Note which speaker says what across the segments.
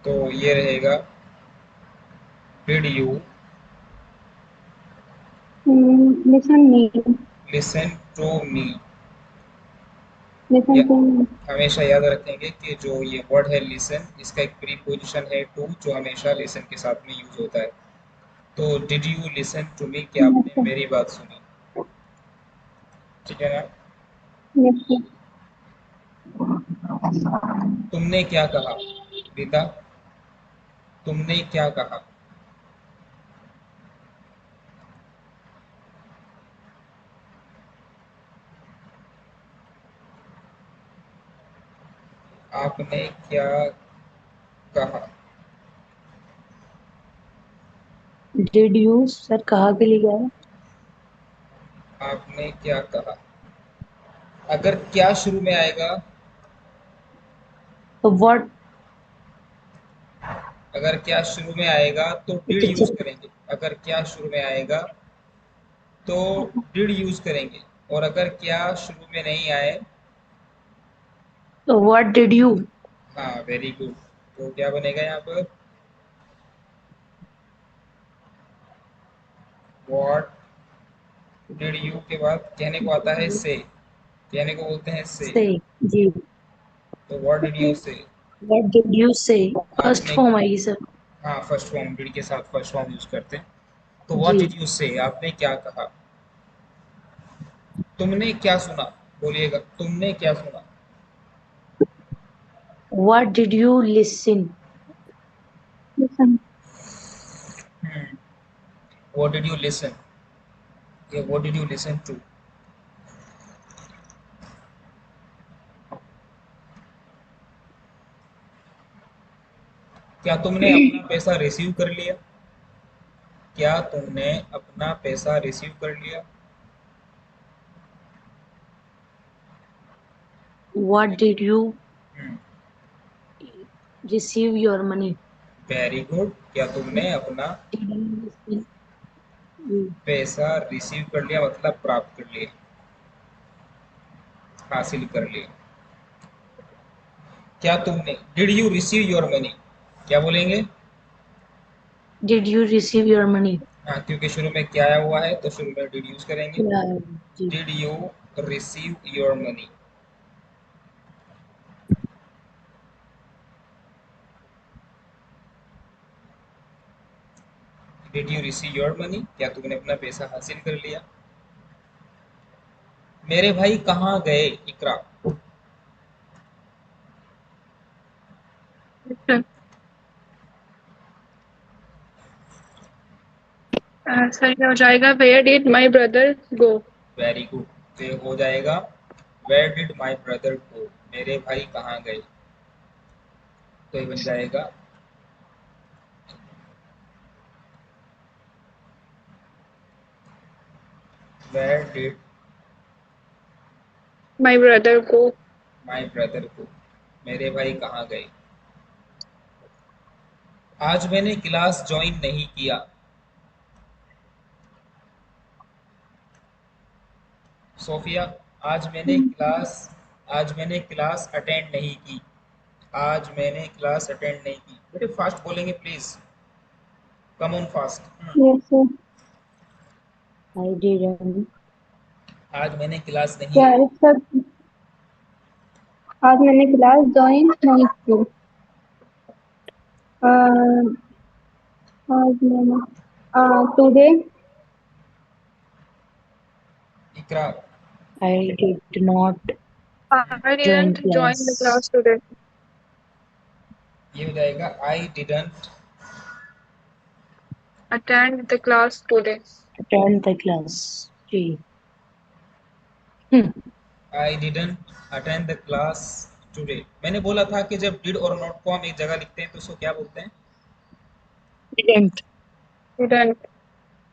Speaker 1: तो ये रहेगा did you
Speaker 2: Listen me.
Speaker 1: Listen to me.
Speaker 2: Listen to me.
Speaker 1: हमेशा याद रखेंगे कि जो ये वर्ड है लिसन, इसका एक प्रीपोजिशन है टू, जो हमेशा लिसन के साथ में यूज होता है। तो did you listen to me, क्या
Speaker 2: Yes,
Speaker 1: आपने
Speaker 2: sir.
Speaker 1: मेरी बात सुनी? ठीक है ना?
Speaker 2: Yes, sir.
Speaker 1: तुमने क्या कहा? रीता, तुमने क्या कहा? आपने क्या कहा?
Speaker 3: डिड यू सर कहा के लिए गया है?
Speaker 1: आपने क्या कहा? अगर क्या शुरू में आएगा,
Speaker 3: तो व्हाट
Speaker 1: अगर क्या शुरू में आएगा तो डिड यूज
Speaker 3: टीचर
Speaker 1: करेंगे। अगर क्या शुरू में आएगा तो डिड यूज करेंगे। और अगर क्या शुरू में नहीं आए,
Speaker 3: तो व्हाट डिड यू
Speaker 1: हाँ वेरी गुड, तो क्या बनेगा यहाँ पर? व्हाट डिड यू के बाद कहने को आता है से, कहने को बोलते हैं से।
Speaker 3: से जी
Speaker 1: तो व्हाट डिड यू से?
Speaker 3: व्हाट डिड यू से फर्स्ट
Speaker 1: आपने,
Speaker 3: फॉर्म आएगी सर
Speaker 1: हाँ फर्स्ट फॉर्म, डिड के साथ फर्स्ट फॉर्म यूज करते हैं। तो व्हाट
Speaker 3: जी
Speaker 1: डिड यू से, आपने क्या कहा? तुमने क्या सुना? बोलिएगा, तुमने क्या सुना?
Speaker 3: What did you listen
Speaker 2: Listen.
Speaker 1: What did you listen, ये what did you listen to? क्या तुमने अपना पैसा रिसीव कर लिया? क्या तुमने अपना पैसा रिसीव कर लिया?
Speaker 3: What did you receive your money
Speaker 1: very good, क्या तुमने अपना
Speaker 3: डिड यू रिसीव
Speaker 1: पैसा रिसीव कर लिया, मतलब प्राप्त कर लिया, हासिल कर लिया। क्या तुमने, did you receive your money, क्या बोलेंगे?
Speaker 3: Did you receive your money
Speaker 1: हाँ, क्योंकि शुरू में क्या आया हुआ है तो शुरू में डिड यूज करेंगे।
Speaker 3: जी
Speaker 1: did you receive your money? Did you receive your money, क्या तुमने अपना पैसा हासिल कर लिया? मेरे भाई कहाँ गए? इकरा।
Speaker 4: सर क्या हो जाएगा? Where did my brother go?
Speaker 1: Very good, तो हो जाएगा where did my brother go, मेरे भाई कहाँ गए। तो ये बन जाएगा where did
Speaker 4: my brother go.
Speaker 1: My brother go, मेरे भाई कहाँ गए। आज मैंने क्लास ज्वाइन नहीं किया। सोफिया, आज मैंने क्लास, आज मैंने क्लास अटेंड नहीं की। आज मैंने क्लास अटेंड नहीं की, बेटे फास्ट बोलेंगे please, come on fast.
Speaker 2: Yes, sir.
Speaker 3: I didn't
Speaker 1: आज मैंने क्लास नहीं
Speaker 2: क्या
Speaker 1: ली।
Speaker 2: है सर? आज मैंने क्लास ज्वाइन नहीं की। अह, आज मैंने today
Speaker 1: Iqra,
Speaker 3: I did not
Speaker 4: I
Speaker 3: join
Speaker 4: didn't
Speaker 3: class
Speaker 4: join the class today.
Speaker 1: ये हो जाएगा I didn't,
Speaker 4: attend the class today.
Speaker 3: Attend the class जी
Speaker 1: I didn't attend the class today. मैंने बोला था कि जब डिड और नॉट को हम एक जगह लिखते हैं तो उसको क्या बोलते हैं?
Speaker 3: Didn't
Speaker 4: didn't.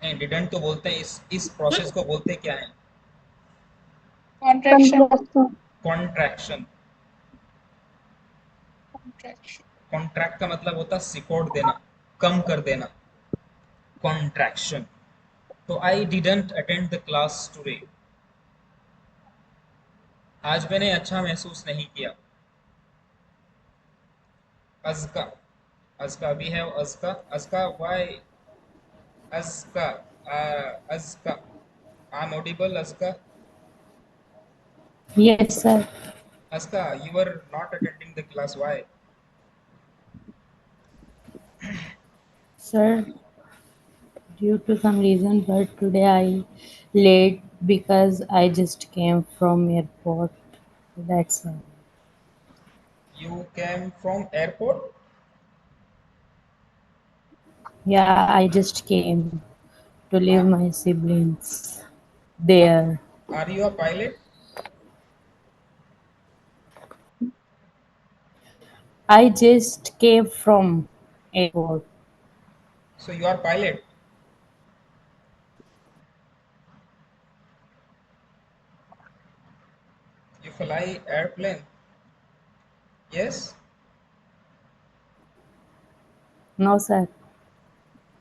Speaker 1: नहीं, डिडंट तो बोलते हैं, इस प्रोसेस को बोलते क्या है?
Speaker 4: Contraction.
Speaker 2: Contraction.
Speaker 1: Contraction.
Speaker 4: Contraction.
Speaker 1: Contract का मतलब होता है सिकोड़ देना, कम कर देना, कॉन्ट्रैक्शन। तो आई didn't attend the class today, आज मैंने अच्छा महसूस नहीं किया। Azka, Azka, we have Azka. Azka, why Azka? Azka. I'm audible, Azka.
Speaker 3: Yes, sir.
Speaker 1: Azka, you were not attending the class. Why?
Speaker 3: Sir, due to some reason, but today I late because I just came from airport. That's all.
Speaker 1: You came from airport?
Speaker 3: Yeah, I just came to leave
Speaker 1: Are,
Speaker 3: my siblings
Speaker 1: are,
Speaker 3: there.
Speaker 1: are you a pilot?
Speaker 3: I just came from airport.
Speaker 1: So you are pilot. You fly airplane. Yes?
Speaker 3: No, sir.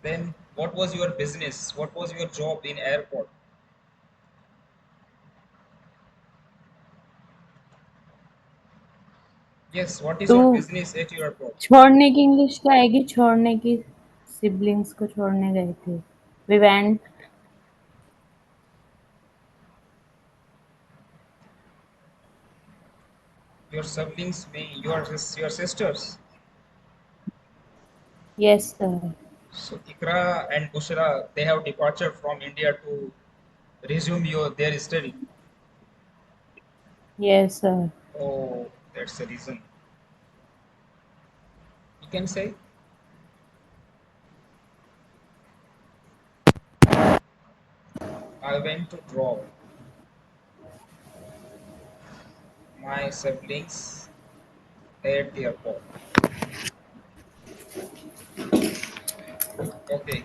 Speaker 1: Then what was your business? What was your job in airport? Yes, what is
Speaker 3: तो
Speaker 1: your business at your airport?
Speaker 3: छोड़ने की English क्या आएगी? छोड़ने की siblings को छोड़ने गए थे. We went.
Speaker 1: Your siblings mean your sisters.
Speaker 3: Yes, sir.
Speaker 1: So Ikra and Bushra, they have departure from India to resume their study.
Speaker 3: Yes, sir.
Speaker 1: Oh, that's the reason. You can say I went to drop my siblings at the airport. Okay.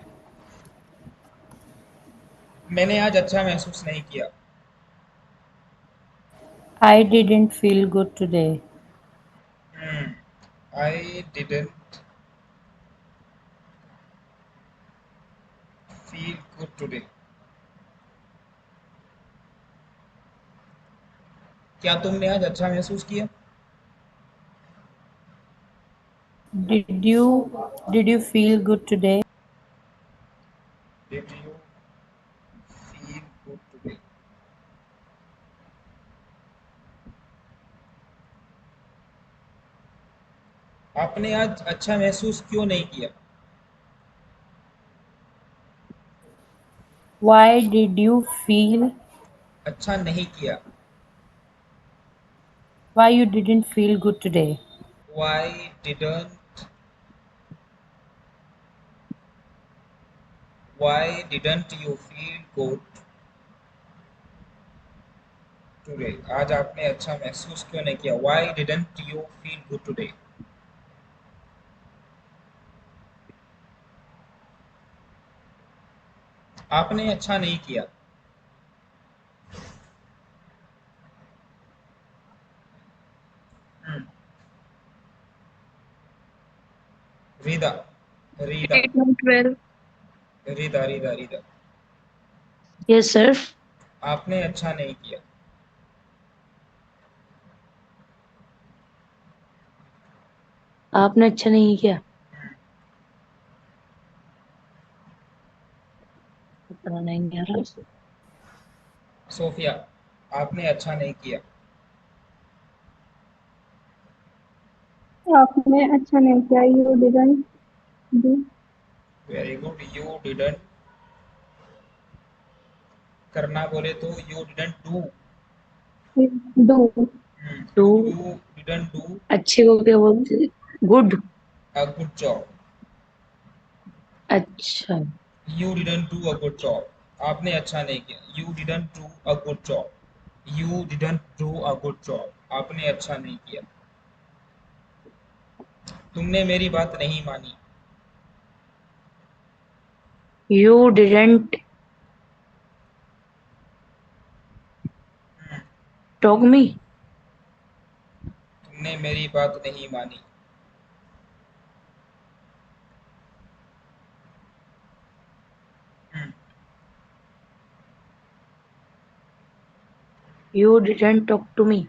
Speaker 1: मैंने आज अच्छा महसूस नहीं किया.
Speaker 3: I didn't feel good today.
Speaker 1: Hmm. I didn't feel good today. क्या तुमने आज अच्छा महसूस किया?
Speaker 3: Did you feel good today?
Speaker 1: Did you feel good today? आपने आज अच्छा महसूस क्यों नहीं किया?
Speaker 3: Why did you feel?
Speaker 1: अच्छा नहीं किया.
Speaker 3: Why you didn't feel good today?
Speaker 1: Why didn't Why didn't you feel good today? आज आपने अच्छा महसूस क्यों नहीं किया? Why didn't you feel good today? आपने अच्छा नहीं किया. Hmm. Rida, Rida,
Speaker 4: Did not well.
Speaker 1: Rida.
Speaker 3: Yes, sir.
Speaker 1: आपने अच्छा नहीं किया.
Speaker 3: आपने अच्छा नहीं किया. पता नहीं यार.
Speaker 1: सोफिया, आपने अच्छा नहीं किया.
Speaker 2: आपने अच्छा नहीं किया. You didn't do.
Speaker 1: Very good. You didn't. करना बोले तो you didn't do.
Speaker 2: Do.
Speaker 3: To
Speaker 1: you didn't do
Speaker 3: अच्छे को क्या बोलते? गुड.
Speaker 1: A good job.
Speaker 3: अच्छा.
Speaker 1: You didn't do a good job. आपने अच्छा नहीं किया. You didn't do a good job. You didn't do a good job. आपने अच्छा नहीं किया. तुमने मेरी बात नहीं मानी.
Speaker 3: You didn't
Speaker 1: hmm,
Speaker 3: talk me.
Speaker 1: तुमने मेरी बात नहीं मानी. हम्म,
Speaker 3: You didn't talk to me.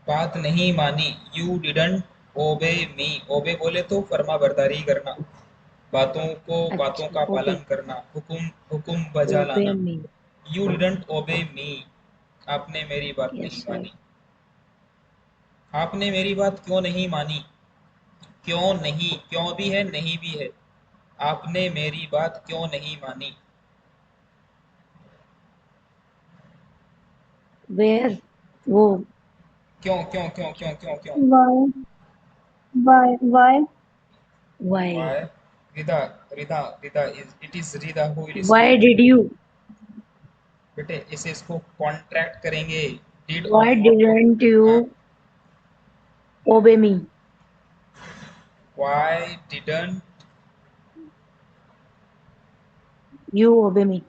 Speaker 1: बात नहीं मानी. यू डिडंट ओबे मी, ओबे बोले तो फर्मा बरदारी करना, बातों
Speaker 3: अच्छा,
Speaker 1: का
Speaker 3: ओबे,
Speaker 1: पालन करना, हुकुम हुकुम बजा
Speaker 3: ओबे
Speaker 1: लाना।
Speaker 3: मी।
Speaker 1: यू डिडंट ओबे मी, आपने मेरी बात
Speaker 3: यस
Speaker 1: नहीं
Speaker 3: सर।
Speaker 1: मानी। आपने मेरी बात क्यों नहीं मानी? क्यों नहीं, क्यों भी है, नहीं भी है। आपने मेरी बात क्यों नहीं मानी?
Speaker 3: वेयर, वो,
Speaker 1: क्यों क्यों क्यों क्यों क्यों क्यों?
Speaker 2: Why? Why?
Speaker 3: Why,
Speaker 1: Why? Rida, Rida is, it is Rida who will
Speaker 3: why
Speaker 1: speak.
Speaker 3: Did you,
Speaker 1: बेटे इसे इसको कॉन्ट्रैक्ट करेंगे, डिड और
Speaker 3: वाई
Speaker 1: नॉट को।
Speaker 3: डिडंट यू
Speaker 1: हाँ,
Speaker 3: obey me?
Speaker 1: Why didn't
Speaker 3: you ओबे मी?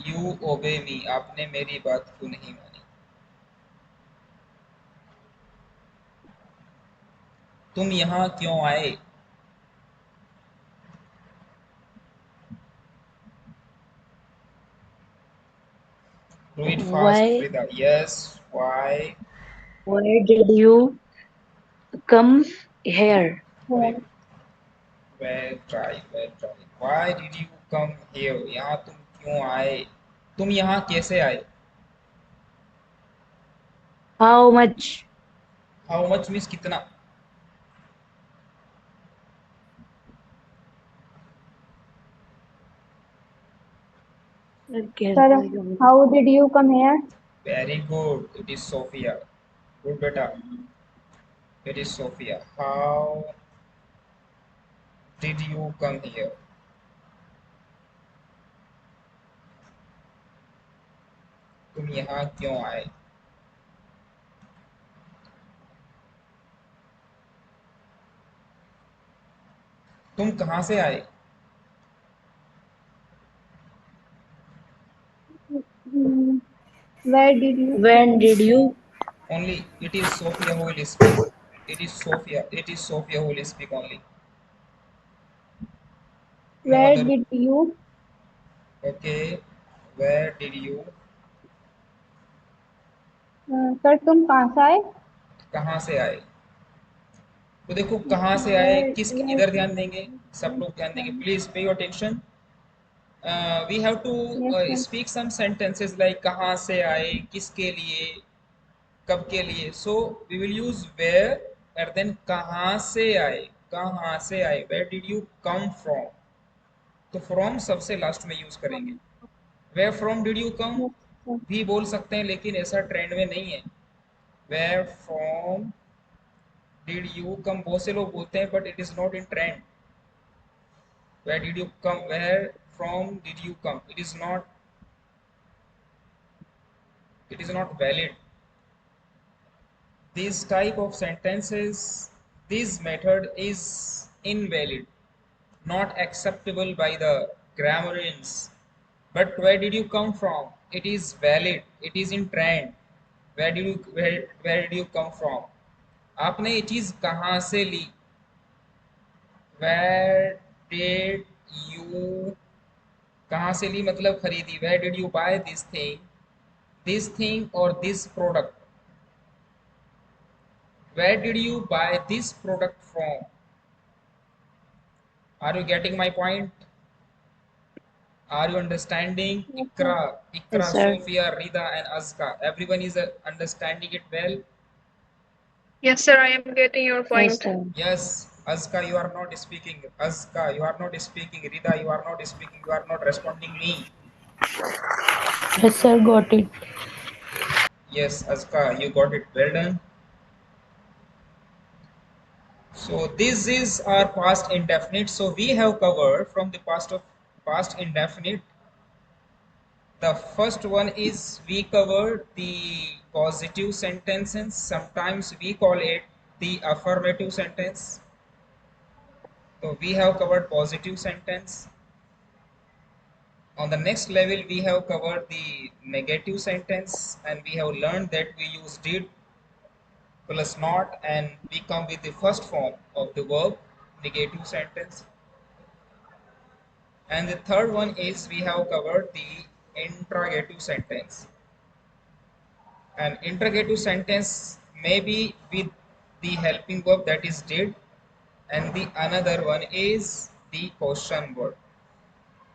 Speaker 1: यू ओबे मी, आपने मेरी बात क्यों नहीं मानी? तुम यहाँ क्यों आए? Do it fast
Speaker 3: why,
Speaker 1: Rida, yes, why?
Speaker 3: Why did you come here?
Speaker 1: अरे,
Speaker 2: Why?
Speaker 1: Well try, why did you come here, यहाँ तुम क्यों आए? तुम यहाँ कैसे आए?
Speaker 3: How much?
Speaker 1: How much means कितना?
Speaker 3: कैसे
Speaker 2: Sir,
Speaker 3: क्या बोलूं?
Speaker 2: how did you come here?
Speaker 1: Very good, it is Sofia. Good बेटा, it is Sofia. How did you come here? तुम यहाँ क्यों आए? तुम कहाँ से आए?
Speaker 2: Hmm, where did you
Speaker 3: When
Speaker 2: come?
Speaker 3: did you?
Speaker 1: Only it is Sophia who will speak. It is Sophia who will speak only. No
Speaker 2: Where
Speaker 1: other.
Speaker 2: did you?
Speaker 1: Okay. Where did you?
Speaker 2: Sir तुम कहाँ से आए?
Speaker 1: कहाँ से आए? तो देखो कहाँ से आए,
Speaker 2: Where?
Speaker 1: किस
Speaker 2: Where?
Speaker 1: इधर ध्यान देंगे, सब लोग ध्यान देंगे, please pay your attention. We have to
Speaker 2: Yes, sir.
Speaker 1: Speak some sentences like कहाँ से आए, किसके लिए, कब के लिए। So we will use where and then कहाँ से आए, कहाँ से आए, where did you come from. तो फ्रॉम सबसे लास्ट में यूज करेंगे। Where from did you come
Speaker 2: Yes, sir.
Speaker 1: भी बोल सकते हैं, लेकिन ऐसा ट्रेंड में नहीं है। Where from did you come बहुत से लोग बोलते हैं, but it is not in trend. Where did you come, where from did you come, it is not valid. This type of sentences, this method is invalid, not acceptable by the grammarians. But where did you come from? It is valid. It is in trend. Where did you come from? आपने ये चीज कहाँ से ली? Where did you, कहाँ से ली मतलब खरीदी। Where did you buy this thing or this product? Where did you buy this product from? Are you getting my point? Are you understanding?
Speaker 2: Yes, sir.
Speaker 3: Yes,
Speaker 1: Ikra,
Speaker 3: sir.
Speaker 1: Sophia, Rida, and Azka. Everyone is understanding it well?
Speaker 4: Yes, sir, I am getting your
Speaker 3: Yes,
Speaker 4: point.
Speaker 3: sir.
Speaker 1: Yes. Azka, you are not speaking. Azka, you are not speaking. Rida, you are not speaking. You are not responding me.
Speaker 3: Yes, sir. Got it.
Speaker 1: Yes, Azka, you got it. Well done. So this is our past indefinite. So we have covered from the past indefinite. The first one is we covered the positive sentences. Sometimes we call it the affirmative sentence. So we have covered positive sentence. On the next level, we have covered the negative sentence, and we have learned that we use did plus not, and we come with the first form of the verb, negative sentence. And the third one is we have covered the interrogative sentence. An interrogative sentence may be with the helping verb, that is did, and the another one is the question word.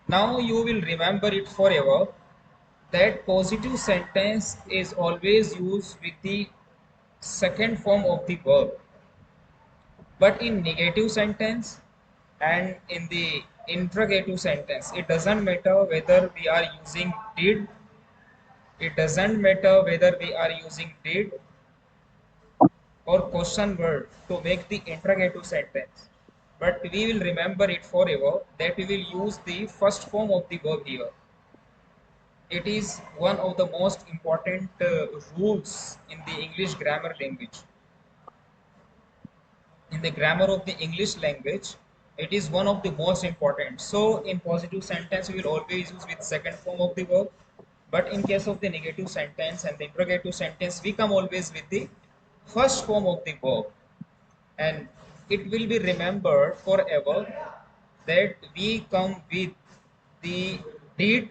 Speaker 1: Now you will remember it forever that positive sentence is always used with the second form of the verb, but in negative sentence and in the interrogative sentence it doesn't matter whether we are using did, it doesn't matter whether we are using did or question word to make the interrogative sentence, but we will remember it forever that we will use the first form of the verb here. It is one of the most important rules in the English grammar language. In the grammar of the English language, it is one of the most important. So in positive sentence, we will always use with second form of the verb. But in case of the negative sentence and the interrogative sentence, we come always with the first form of the verb. And it will be remembered forever that we come with the did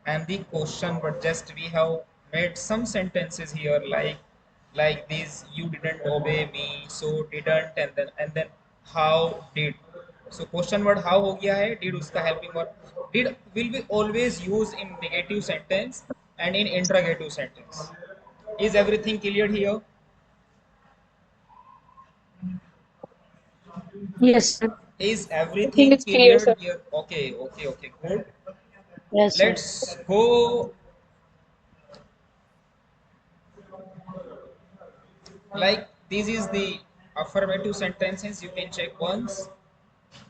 Speaker 1: and the question, but just we have made some sentences here like this: you didn't obey me, so didn't, and then how did. So question word how हो गया है, did उसका helping word. Did will be always used in negative sentence and in interrogative sentence. Is everything clear here?
Speaker 4: Yes, sir.
Speaker 1: Is
Speaker 4: I think
Speaker 1: everything
Speaker 4: it's clear,
Speaker 1: clear
Speaker 4: sir.
Speaker 1: here? Okay, okay, okay, good.
Speaker 3: Yes, sir.
Speaker 1: Let's go. Like this is the affirmative sentences. You can check once.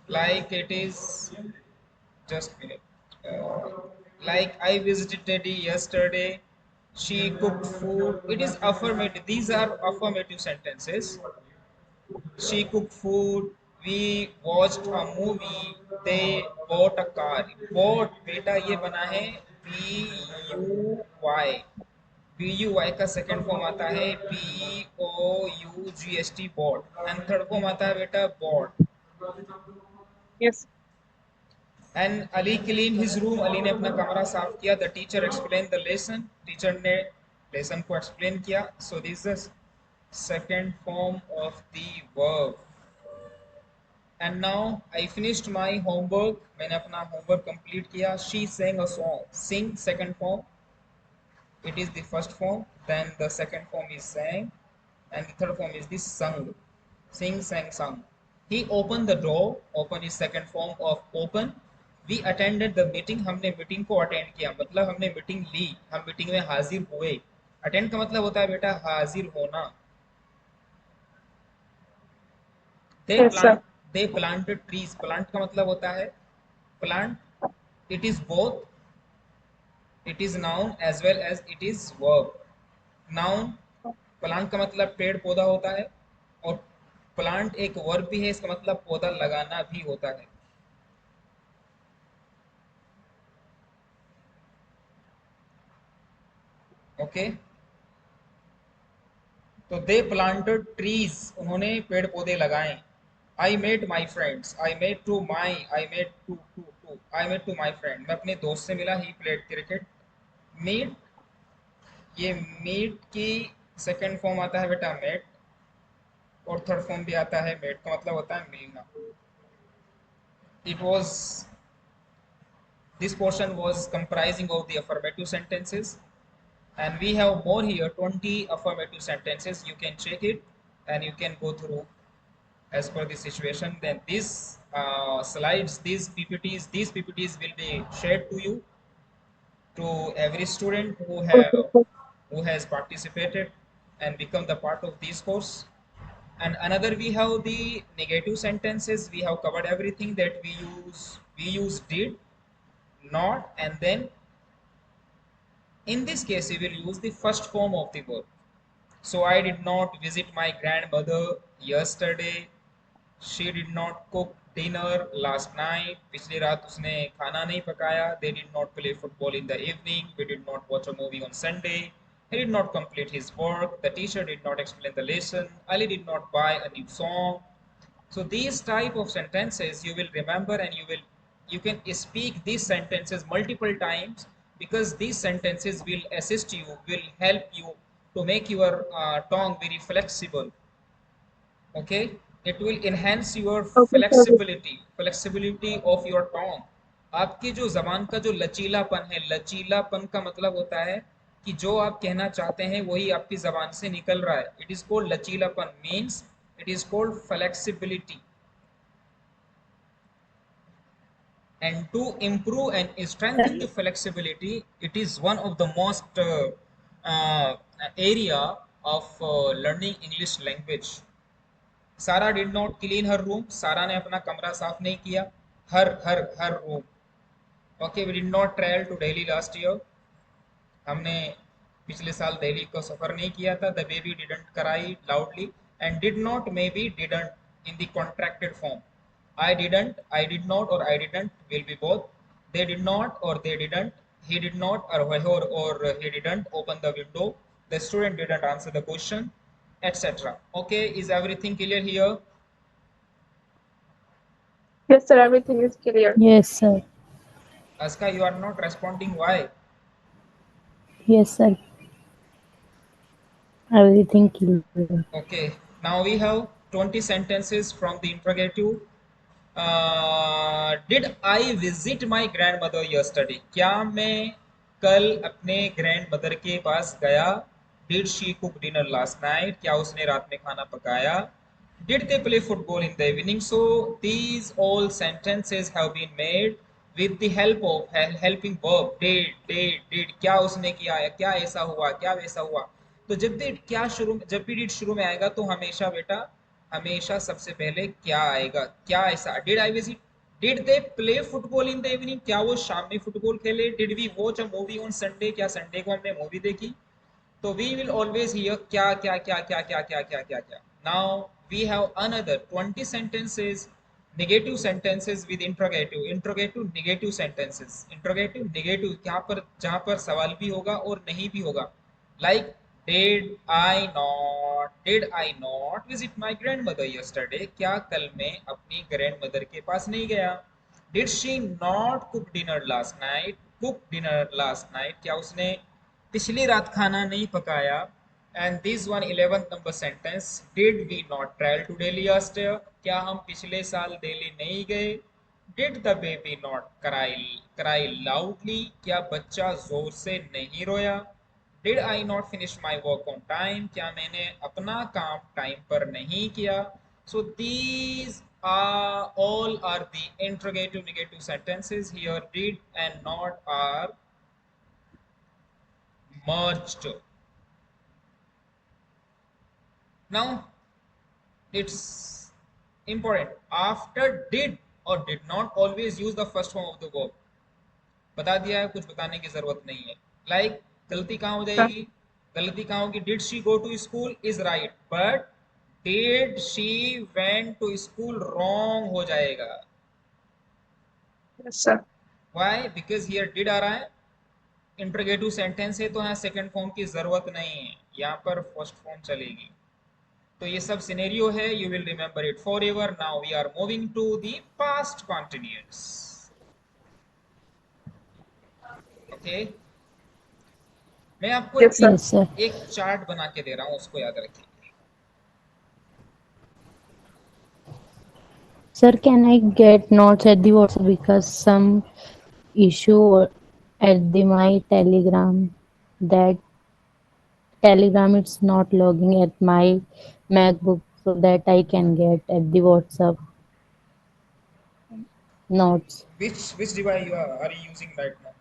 Speaker 1: Like it is just a minute. Like I visited Teddy yesterday. She cooked food. It is affirmative. These are affirmative sentences. She cooked food. We watched a movie. They bought a car. Bought बेटा ये बना है BUY. BUY का second form आता है BOUGST bought, and third form आता है बेटा bought.
Speaker 4: Yes.
Speaker 1: And Ali clean his room. Ali ने अपना कमरा साफ किया. The teacher explain the lesson. Teacher ने लेसन को एक्सप्लेन किया. So this is second form of the verb. And now I finished my homework. मैंने अपना होमवर्क कंप्लीट किया. She sang a song. Sing second form, it is the first form, then the second form is sang, and the third form is the sung. Sing, sang, sung. He opened the door. Open is second form of open. We attended the meeting. हमने meeting को attend किया, मतलब हमने meeting ली, हम meeting में हाजिर हुए. Attend का मतलब होता है बेटा हाजिर होना. they
Speaker 4: Yes,
Speaker 1: plant
Speaker 4: sir.
Speaker 1: they planted trees. plant का मतलब होता है plant. It is both, it is noun as well as it is verb. Noun, plant का मतलब पेड़ पौधा होता है, और प्लांट एक वर्ब भी है, इसका मतलब पौधा लगाना भी होता है. ओके, तो दे प्लांटेड ट्रीज, उन्होंने पेड़ पौधे लगाए. I met my friends. I met to my, I met to to to I met to my friend. मैं अपने दोस्त से मिला. He played cricket. मीट, ये मीट की सेकंड फॉर्म आता है बेटा मेट, और थर्ड फॉर्म भी आता है मेट का मतलब होता है मिलना. It was, this portion was comprising of the affirmative sentences, and we have more here, 20 affirmative sentences. You can check it and you can go through as per the situation. Then these slides, these PPTs will be shared to you, to every student
Speaker 4: Okay, sir.
Speaker 1: who has participated and become the part of this course. And another, we have the negative sentences. We have covered everything that we use did, not, and then in this case we will use the first form of the verb. So I did not visit my grandmother yesterday. She did not cook dinner last night. पिछली रात उसने खाना नहीं पकाया. They did not play football in the evening. We did not watch a movie on Sunday. He did not complete his work. The teacher did not explain the lesson. Ali did not buy a new song. So these type of sentences you will remember, and you can speak these sentences multiple times, because these sentences will assist you, will help you to make your tongue very flexible. Okay, it will enhance your
Speaker 4: Okay, sir.
Speaker 1: flexibility of your tongue. आपकी जो जबान का जो लचीलापन है, लचीलापन का मतलब होता है कि जो आप कहना चाहते हैं वही आपकी जबान से निकल रहा है. इट इज कॉल्ड लचीलापन, means it is called flexibility. And to improve and strengthen the flexibility, it is one of the most uh, area of learning English language. Sarah did not clean her room. सारा ने अपना कमरा साफ नहीं किया. हर room. Okay, we did not travel to Delhi last year. हमने पिछले साल दिल्ली को सफर नहीं किया था. The baby didn't cry loudly and did not maybe didn't in the contracted form. I did not or I didn't will be both. They did not or they didn't. He did not or he didn't open the window. The student didn't answer the question, etc. Okay, is everything clear here?
Speaker 4: Yes, sir. Everything is clear.
Speaker 3: Yes, sir.
Speaker 1: Aska, you are not responding. Why?
Speaker 3: Yes, sir. Everything clear.
Speaker 1: Okay, now we have 20 sentences from the interrogative. Did I visit my grandmother yesterday? क्या मैं कल अपने grandmother के पास गया? Did she cook dinner last night? क्या उसने रात में खाना पकाया? Did they play football in the evening? So these all sentences have been made with the help of helping verb. Did क्या उसने किया है? क्या ऐसा हुआ? क्या वैसा हुआ? तो जब भी did शुरू में आएगा तो हमेशा बेटा, हमेशा सबसे पहले क्या आएगा? क्या ऐसा? Did I visit? Did they play football in the evening? क्या वो शाम में फुटबॉल खेले? Did we watch a movie on Sunday? क्या संडे को हमने मूवी देखी? तो वी विल ऑलवेज हियर क्या क्या क्या क्या क्या क्या क्या क्या क्या. Now we have another 20 sentences, negative sentences with interrogative negative sentences. interrogative negative क्या पर, जहां पर सवाल भी होगा और नहीं भी होगा. Like did I not visit my grandmother yesterday? क्या कल मैं अपनी ग्रैंडमदर के पास नहीं गया? Did she not cook dinner last night? क्या उसने पिछली रात खाना नहीं पकाया? And this one 11th number sentence, did we not travel to Delhi last year? क्या हम पिछले साल दिल्ली नहीं गए? Did the baby not cry loudly? क्या बच्चा जोर से नहीं रोया? Did I not finish my work on time? क्या मैंने अपना काम टाइम पर नहीं किया? So these all are the interrogative negative sentences. Here did and not are merged. Now it's important, after did or did not always use the first form of the verb. बता दिया है, कुछ बताने की जरूरत नहीं है. लाइक गलती कहाँ हो
Speaker 4: Sir.
Speaker 1: जाएगी? गलती कहाँ होगी? Did she go to school is right, but did she went to school wrong हो जाएगा.
Speaker 4: Yes, sir.
Speaker 1: व्हाई? बिकॉज हियर डिड आ रहा है, इंट्रोगेटिव सेंटेंस है, तो यहाँ सेकंड फॉर्म की जरूरत नहीं है, यहाँ पर फर्स्ट फॉर्म चलेगी. तो ये सब सिनेरियो है, you will remember it forever. Now we are moving to the past continuous. Okay, मैं आपको
Speaker 4: Yes, sir.
Speaker 3: Yes, sir.
Speaker 1: एक चार्ट बना के दे रहा हूँ, उसको याद रखिए.
Speaker 3: Sir, can I get notes at the WhatsApp because some issue at the my Telegram, that Telegram it's not logging at my MacBook so that I can get at the WhatsApp notes.
Speaker 1: Which device are you using right now?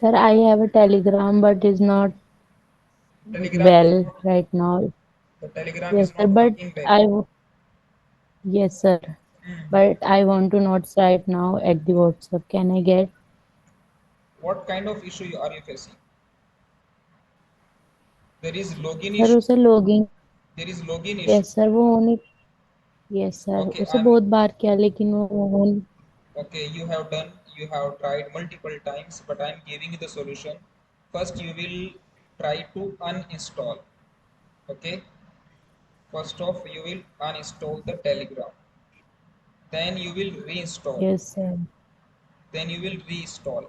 Speaker 3: Sir, I have a Telegram but it's not
Speaker 1: Telegram is
Speaker 3: well
Speaker 1: not,
Speaker 3: right now.
Speaker 1: the Telegram
Speaker 3: Yes,
Speaker 1: is
Speaker 3: sir,
Speaker 1: not
Speaker 3: but
Speaker 1: working well.
Speaker 3: yes, sir, but I want to notes right now at the WhatsApp. Can I get?
Speaker 1: What kind of issue are you facing? There is login
Speaker 3: sir
Speaker 1: issue.
Speaker 3: उसे logging,
Speaker 1: There is login issue.
Speaker 3: Yes sir वो होने, yes sir
Speaker 1: Okay,
Speaker 3: उसे बहुत बार किया लेकिन वो हो नहीं.
Speaker 1: okay, you have tried multiple times, but I'm giving you the solution. First, you will try to uninstall. Okay, first off, you will uninstall the Telegram. Then you will reinstall.
Speaker 3: Yes sir.
Speaker 1: Then you will reinstall.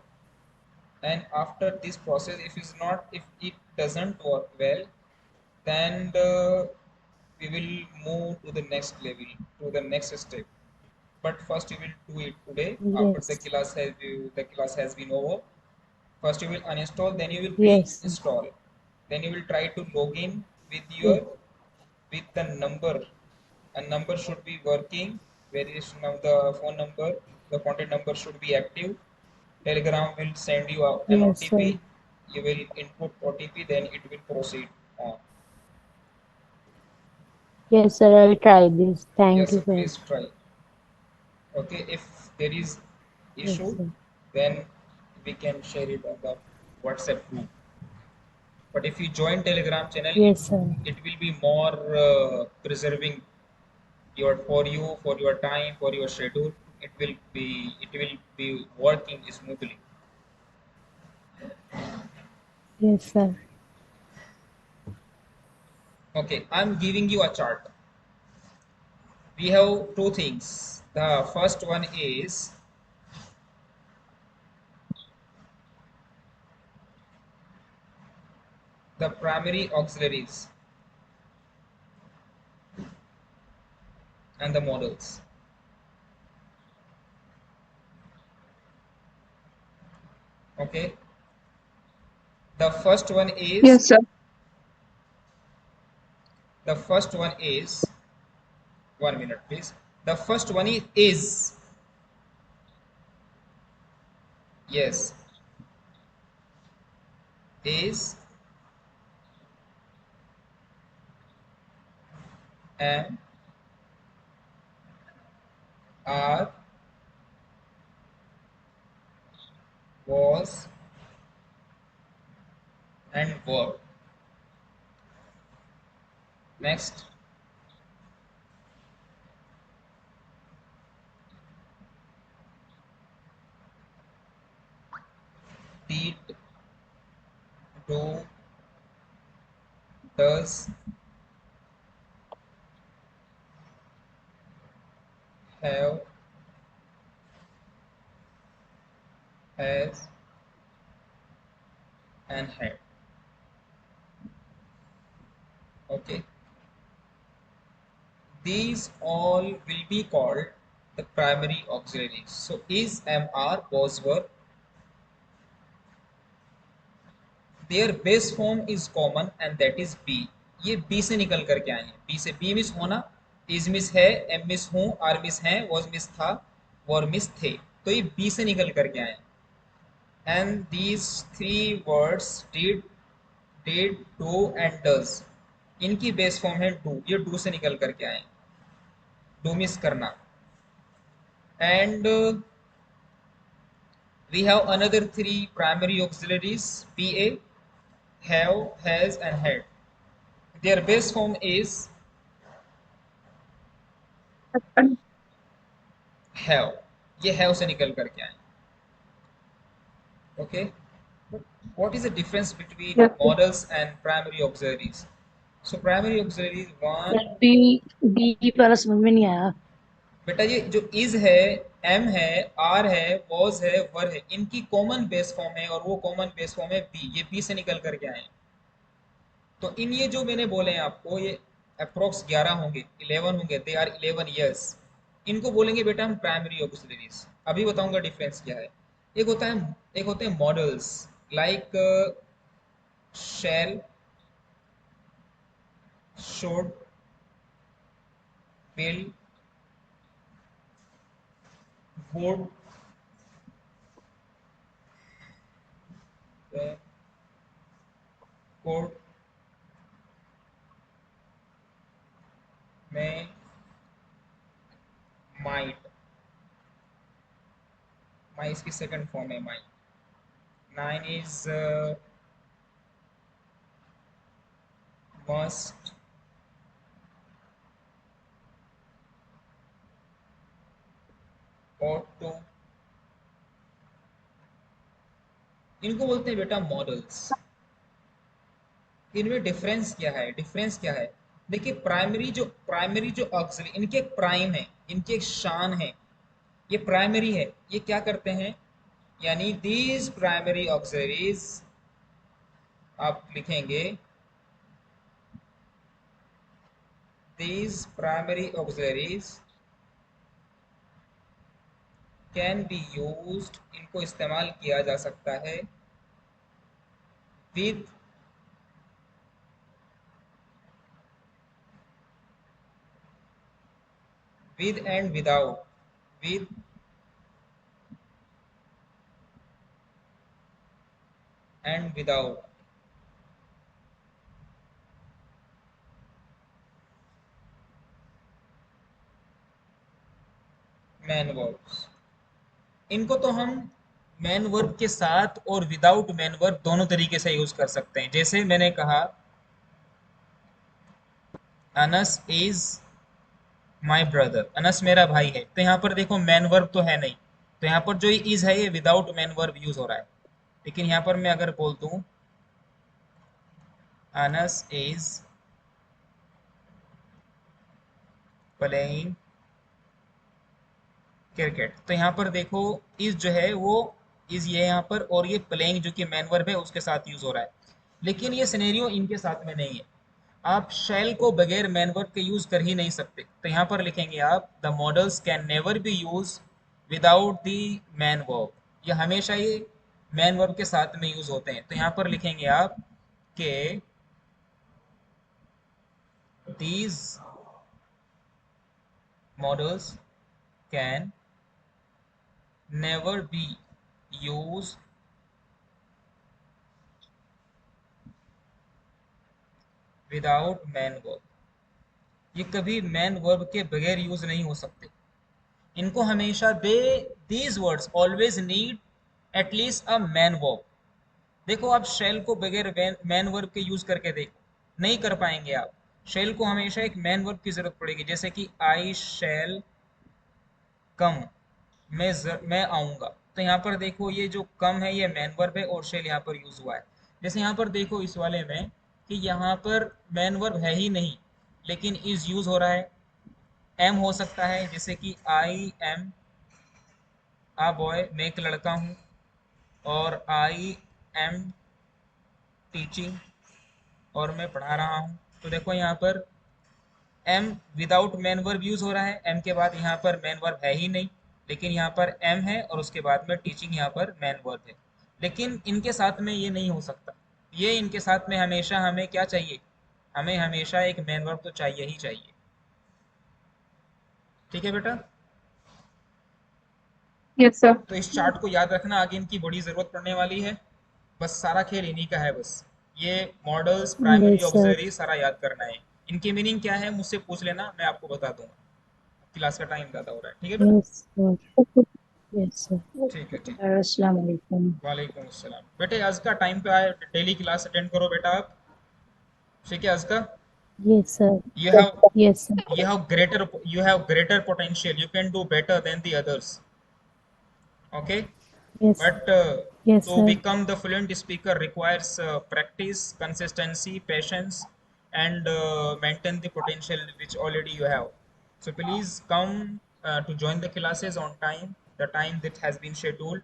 Speaker 1: And after this process, if it doesn't work well, then we will move to the next level, to the next step. But first we will do it today after
Speaker 3: Yes.
Speaker 1: the class has been over. First you will uninstall, then you will
Speaker 3: Yes, sir.
Speaker 1: reinstall, then you will try to log in with your
Speaker 3: Yes.
Speaker 1: with the number. A number should be working, variation of the phone number, the contact number should be active. Telegram will send you an
Speaker 3: Yes,
Speaker 1: OTP.
Speaker 3: sir.
Speaker 1: You will input OTP, then it will proceed on.
Speaker 3: Yes, sir. I will try this. Thank
Speaker 1: Yes,
Speaker 3: you,
Speaker 1: sir,
Speaker 3: sir.
Speaker 1: please try. Okay, if there is
Speaker 3: Yes,
Speaker 1: issue,
Speaker 3: sir.
Speaker 1: then we can share it on the WhatsApp group. But if you join Telegram channel,
Speaker 3: Yes, sir.
Speaker 1: it will be more preserving your for you, for your time, for your schedule. It will be working smoothly.
Speaker 3: Yes, sir.
Speaker 1: Okay, I'm giving you a chart. We have two things. The first one is the primary auxiliaries and the models. Okay, the first one is
Speaker 4: Yes, sir.
Speaker 1: the first one is 1 minute, please. The first one is yes, is am, are, was, and were. Next, did, do, does, have, has, and had. Okay, these all will be called the primary auxiliaries. So is, am, are, was, were. Their base form is common and that is be. ये B से निकल कर के आए हैं. B से B miss होना, is miss है, एम मिस हूं, आर मिस है, वॉज मिस था, वर मिस थे. तो ये बी से निकल कर के आए हैं. And these three words did, do and does, इनकी बेस फॉर्म है डू. ये डू से निकल करके आए. डू मिस करना. And we have another three primary auxiliaries: pa, have, has, and had. Their base form is have. ये have से निकल करके आए. Okay. What is the difference between
Speaker 4: Yes, sir.
Speaker 1: models and primary auxiliaries? So primary auxiliaries one.
Speaker 5: Sir D D वाला समझ में नहीं आया।
Speaker 1: बेटा ये जो इज है, एम है, आर है, वॉज है, वर है, इनकी कॉमन बेस फॉर्म है और वो कॉमन बेस फॉर्म है बी. ये बी से निकल करके आए हैं. तो इन ये जो मैंने बोले हैं आपको, ये अप्रोक्स 11 होंगे, 11 होंगे. They are 11 years. इनको बोलेंगे बेटा हम प्राइमरी ऑक्सिलरीज. अभी बताऊंगा डिफरेंस क्या है. एक होते हैं modals, like shall, should, will, would, could, may, might. My इसकी सेकंड फॉर्म है might. 9 is must, ought to. इनको बोलते हैं बेटा मॉडल्स. इनमें डिफरेंस क्या है? डिफरेंस क्या है? देखिए प्राइमरी जो ऑक्सिलरी, इनके एक प्राइम है, इनकी एक शान है. ये प्राइमरी है. ये क्या करते हैं? यानी दीज प्राइमरी ऑक्सिलरीज आप लिखेंगे these primary auxiliaries can be used, इनको इस्तेमाल किया जा सकता है with and without, with and without man verbs. इनको तो हम मैन वर्ब के साथ और विदाउट मैन वर्ब दोनों तरीके से यूज कर सकते हैं। जैसे मैंने कहा Anas is my brother, Anas मेरा भाई है, तो यहाँ पर देखो मैन वर्ब तो है नहीं, तो यहाँ पर जो इज है ये विदाउट मैन वर्ब यूज हो रहा है। लेकिन यहाँ पर मैं अगर बोल दूं अनस इज प्लेइंग क्रिकेट, तो यहाँ पर देखो इज जो है वो इज ये यहाँ पर, और ये प्लेइंग जो कि मैन वर्ब है उसके साथ यूज हो रहा है। लेकिन ये सिनेरियो इनके साथ में नहीं है। आप शैल को बगैर मैन वर्ब के यूज कर ही नहीं सकते, तो यहाँ पर लिखेंगे आप the models can never be use without the man verb, ये हमेशा ये मैन वर्ब के साथ में यूज होते हैं। तो यहाँ पर लिखेंगे आप के these models can never be use without main verb, ये कभी मैन वर्ब के बगैर यूज नहीं हो सकते। इनको हमेशा these words always need at least a man verb. देखो आप शेल को बगैर मैन वर्ब के यूज करके देखो, नहीं कर पाएंगे आप। शेल को हमेशा एक मैन वर्ब की जरूरत पड़ेगी, जैसे कि आई शेल कम, मैं आऊंगा, तो यहाँ पर देखो ये जो कम है ये मैन वर्ब है और शेल यहाँ पर यूज हुआ है। जैसे यहाँ पर देखो इस वाले में कि यहाँ पर मैन वर्ब है ही नहीं, लेकिन इज यूज हो रहा है। एम हो सकता है, जैसे कि आई एम आ बॉय, मैं एक लड़का हूँ, और आई एम टीचिंग, और मैं पढ़ा रहा हूँ। तो देखो यहाँ पर am without main verb use हो रहा है, एम के बाद यहाँ पर मैन वर्ब है ही नहीं, लेकिन यहाँ पर एम है और उसके बाद में टीचिंग यहाँ पर मैन वर्ब है। लेकिन इनके साथ में ये नहीं हो सकता, ये इनके साथ में हमेशा हमें क्या चाहिए, हमें हमेशा एक मैन वर्ब तो चाहिए ही चाहिए। ठीक है बेटा,
Speaker 4: Yes, sir.
Speaker 1: तो इस चार्ट को याद रखना, आगे इनकी बड़ी जरूरत पड़ने वाली है। बस सारा खेल इन्हीं का है, बस ये models primary
Speaker 3: Yes, sir.
Speaker 1: Auxiliary सारा याद करना है। इनकी मीनिंग क्या है मुझसे पूछ लेना, मैं आपको बता दूंगा। क्लास का टाइम ज़्यादा हो रहा है, ठीक है बेटा?
Speaker 3: Yes, sir. Yes, sir.
Speaker 1: ठीक है, ठीक।
Speaker 5: अस्सलाम वालेकुम।
Speaker 1: वालेकुम अस्सलाम। बेटे आज का टाइम पे आए, डेली क्लास अटेंड करो बेटा आप, ठीक है? आज का
Speaker 3: Yes, sir.
Speaker 1: you have
Speaker 3: Yes, sir.
Speaker 1: you have greater potential, you can do better than the others, okay?
Speaker 3: Yes.
Speaker 1: But
Speaker 3: Yes,
Speaker 1: to
Speaker 3: sir.
Speaker 1: become the fluent speaker requires practice, consistency, patience, and maintain the potential which already you have. So please come to join the classes on time, the time that has been scheduled.